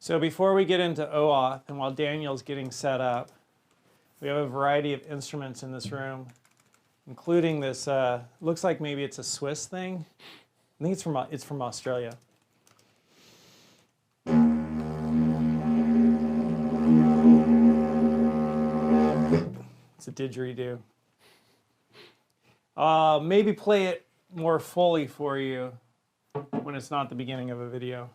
So before we get into OAuth, and while Daniel's getting set up, we have a variety of instruments in this room, including this, looks like maybe it's a Swiss thing. I think it's from Australia. It's a didgeridoo. Maybe play it more fully for you when it's not the beginning of a video.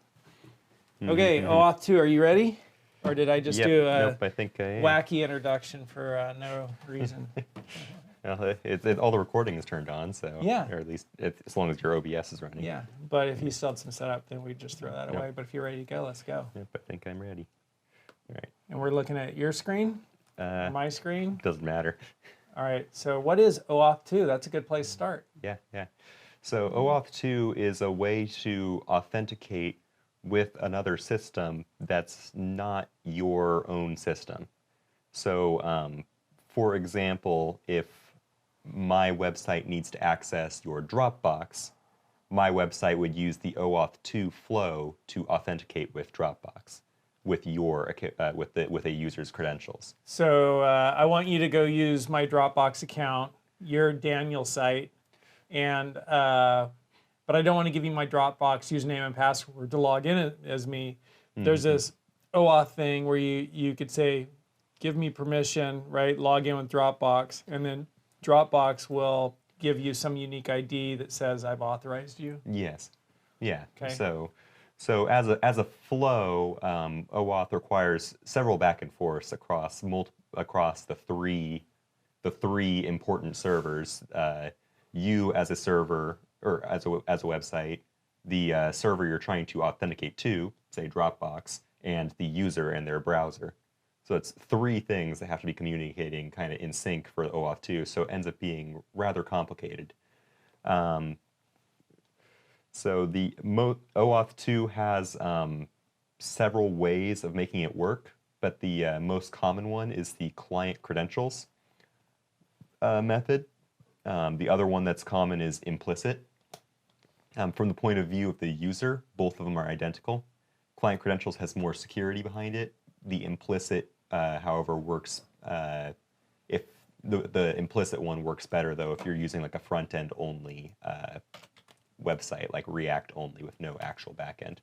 Okay, OAuth2, are you ready? Or did I just do a I think I am. wacky introduction for no reason? Well, all the recording is turned on, so Yeah. or at least as long as your OBS is running. Yeah, but if you still had some setup, then we'd just throw that away. But if you're ready to go, let's go. Yep, I think I'm ready. All right. And we're looking at your screen, or my screen. Doesn't matter. All right, so what is OAuth2? That's a good place to start. Yeah. So OAuth2 is a way to authenticate with another system that's not your own system. So, for example, if my website needs to access your Dropbox, my website would use the OAuth2 flow to authenticate with Dropbox, with your with a user's credentials. So I want you to go use my Dropbox account, your Daniel site, and but I don't want to give you my Dropbox username and password to log in as me. There's this OAuth thing where you could say, give me permission, right? Log in with Dropbox, and then Dropbox will give you some unique ID that says I've authorized you. Yes. Yeah. Okay. So as a flow, OAuth requires several back and forths across the three important servers. You as a server or as a website, the server you're trying to authenticate to, say Dropbox, and the user and their browser. So it's three things that have to be communicating kind of in sync for OAuth2. So it ends up being rather complicated. So the OAuth2 has several ways of making it work, but the most common one is the client credentials method. The other one that's common is implicit. From the point of view of the user, both of them are identical. Client credentials has more security behind it. The implicit, however, works if the implicit one works better though if you're using like a front end only website, like React only with no actual backend.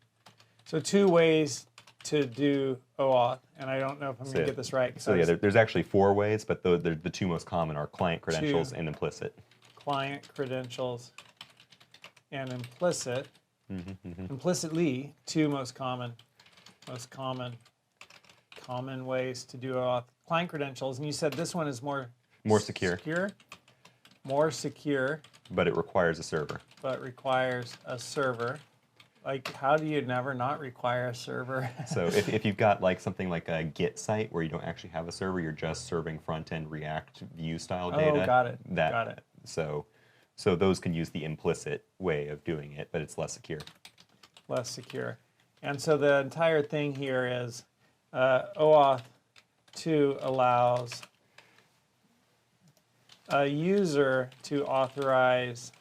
So two ways to do OAuth, and I don't know if I'm going to get this right. So yeah, there's actually four ways, but the two most common are client credentials and implicit. Client credentials and implicit. Implicitly, two most common ways to do OAuth. Client credentials, and you said this one is more secure. More secure. But it requires a server. Like, how do you never not require a server? So if you've got like something like a Git site where you don't actually have a server, you're just serving front-end React Vue style data. Oh, got it. Got it. So those can use the implicit way of doing it, but it's less secure. Less secure. And so the entire thing here is OAuth2 allows a user to authorize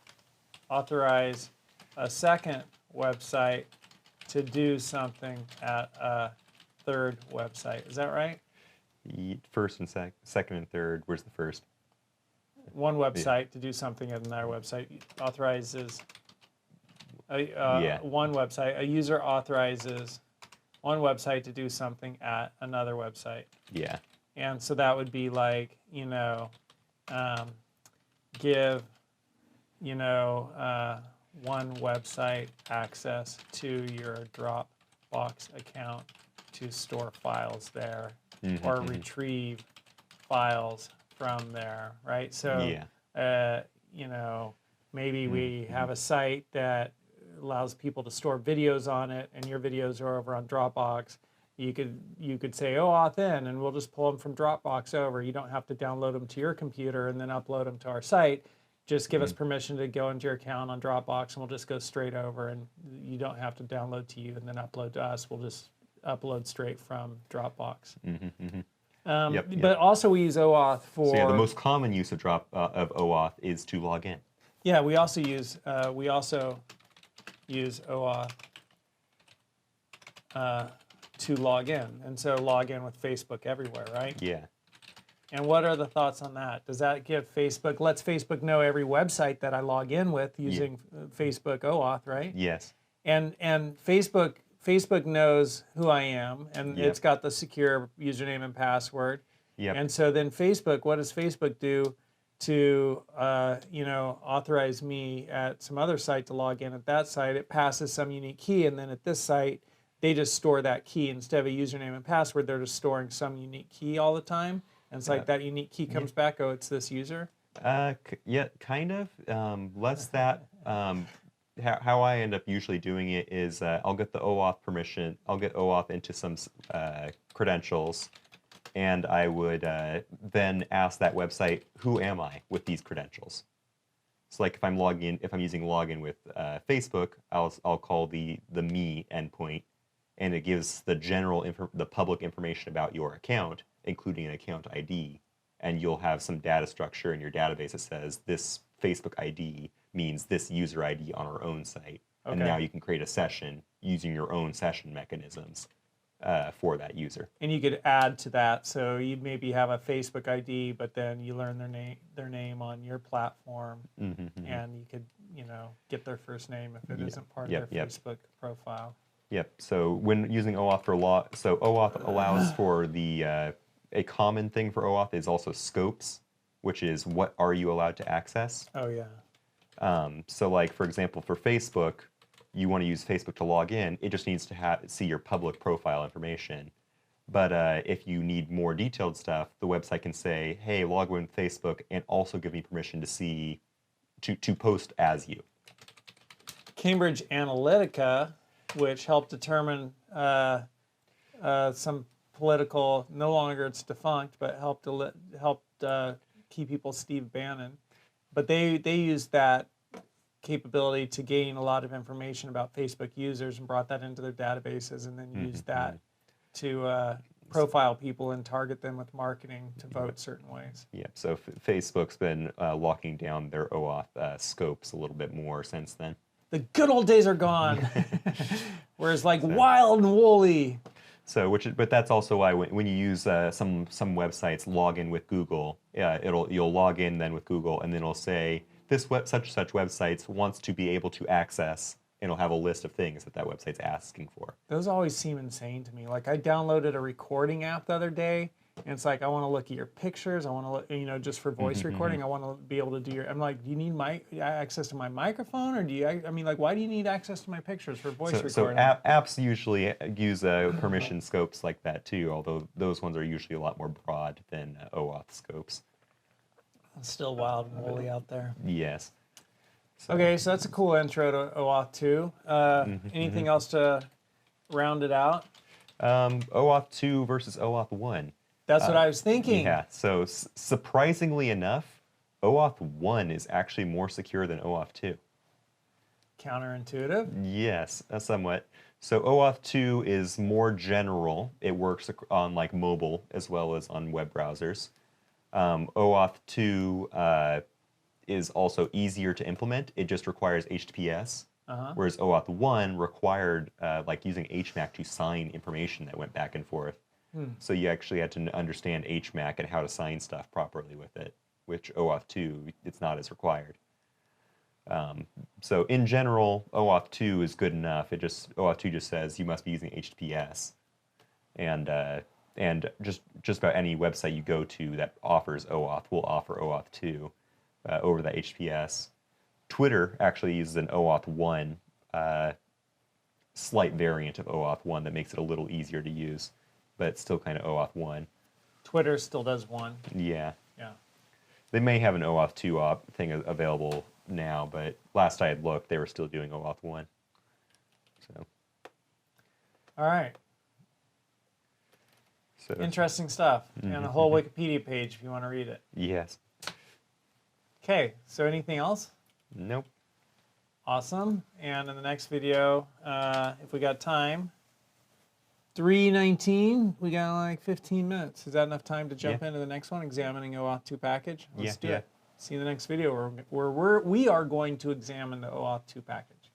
a second website to do something at a third website. Is that right? First and second and third. Where's the first? One website to do something at another website authorizes one website. A user authorizes one website to do something at another website. Yeah. And so that would be like, give, one website access to your Dropbox account to store files there or retrieve files from there, right? So, maybe we have a site that allows people to store videos on it, and your videos are over on Dropbox. You could say OAuth in, and we'll just pull them from Dropbox over. You don't have to download them to your computer and then upload them to our site. Just give us permission to go into your account on Dropbox, and we'll just go straight over, and you don't have to download to you and then upload to us. We'll just upload straight from Dropbox. But also we use OAuth for... So yeah, the most common use of OAuth is to log in. Yeah, we also use OAuth to log in. And so log in with Facebook everywhere, right? Yeah. And what are the thoughts on that? Does that give Facebook, lets Facebook know every website that I log in with using Facebook OAuth, right? Yes. And Facebook knows who I am, and Yep. it's got the secure username and password. Yep. And so then Facebook, what does Facebook do to authorize me at some other site to log in at that site? It passes some unique key, and then at this site, they just store that key instead of a username and password. They're just storing some unique key all the time, and it's like that unique key comes back. Oh, it's this user. Yeah, kind of. Less that. How I end up usually doing it is I'll get the OAuth permission. I'll get OAuth into some credentials, and I would then ask that website, "Who am I with these credentials?" So, like if I'm using login with Facebook, I'll call the me endpoint, and it gives the public information about your account, including an account ID, and you'll have some data structure in your database that says this Facebook ID means this user ID on our own site. Okay. And now you can create a session using your own session mechanisms for that user. And you could add to that. So you maybe have a Facebook ID, but then you learn their name on your platform, and you could get their first name if it isn't part of their Facebook profile. Yep. So when using OAuth for OAuth allows for a common thing for OAuth is also scopes, which is what are you allowed to access. Oh yeah. So like, for example, for Facebook, you want to use Facebook to log in, it just needs to see your public profile information. But if you need more detailed stuff, the website can say, hey, log in with Facebook and also give me permission to post as you. Cambridge Analytica, which helped determine some political, no longer it's defunct, but helped key people Steve Bannon. But they used that capability to gain a lot of information about Facebook users and brought that into their databases, and then used that to profile people and target them with marketing to vote certain ways. Yeah, so Facebook's been locking down their OAuth scopes a little bit more since then. The good old days are gone, whereas like wild and woolly. So, but that's also why when you use some websites log in with Google, you'll log in then with Google, and then it'll say this such websites wants to be able to access, and it'll have a list of things that website's asking for. Those always seem insane to me. Like I downloaded a recording app the other day, and it's like I want to look at your pictures. I want to look, just for voice recording. I want to be able to do I'm like, do you need access to my microphone, or do you? I mean, like, why do you need access to my pictures for voice recording? So apps usually use permission scopes like that too. Although those ones are usually a lot more broad than OAuth scopes. It's still wild and woolly out there. Yes. Okay, so that's a cool intro to OAuth2. Anything else to round it out? OAuth2 versus OAuth1. That's what I was thinking. Yeah, so surprisingly enough, OAuth1 is actually more secure than OAuth2. Counterintuitive? Yes, somewhat. So OAuth2 is more general. It works on like mobile as well as on web browsers. OAuth2 is also easier to implement. It just requires HTTPS, whereas OAuth1 required like using HMAC to sign information that went back and forth. So you actually had to understand HMAC and how to sign stuff properly with it, which OAuth2, it's not as required. So in general, OAuth2 is good enough. OAuth2 just says you must be using HTTPS, and just about any website you go to that offers OAuth will offer OAuth2 over the HTTPS. Twitter actually uses an OAuth1 slight variant of OAuth1 that makes it a little easier to use, but it's still kind of OAuth1. Twitter still does one. Yeah. Yeah. They may have an OAuth2 thing available now, but last I had looked, they were still doing OAuth1. So. All right. So. Interesting stuff, and a whole Wikipedia page if you want to read it. Yes. Okay, so anything else? Nope. Awesome. And in the next video, if we got time, 3:19, we got like 15 minutes. Is that enough time to jump into the next one, examining OAuth2 package? Let's do it. See you in the next video where we are going to examine the OAuth2 package.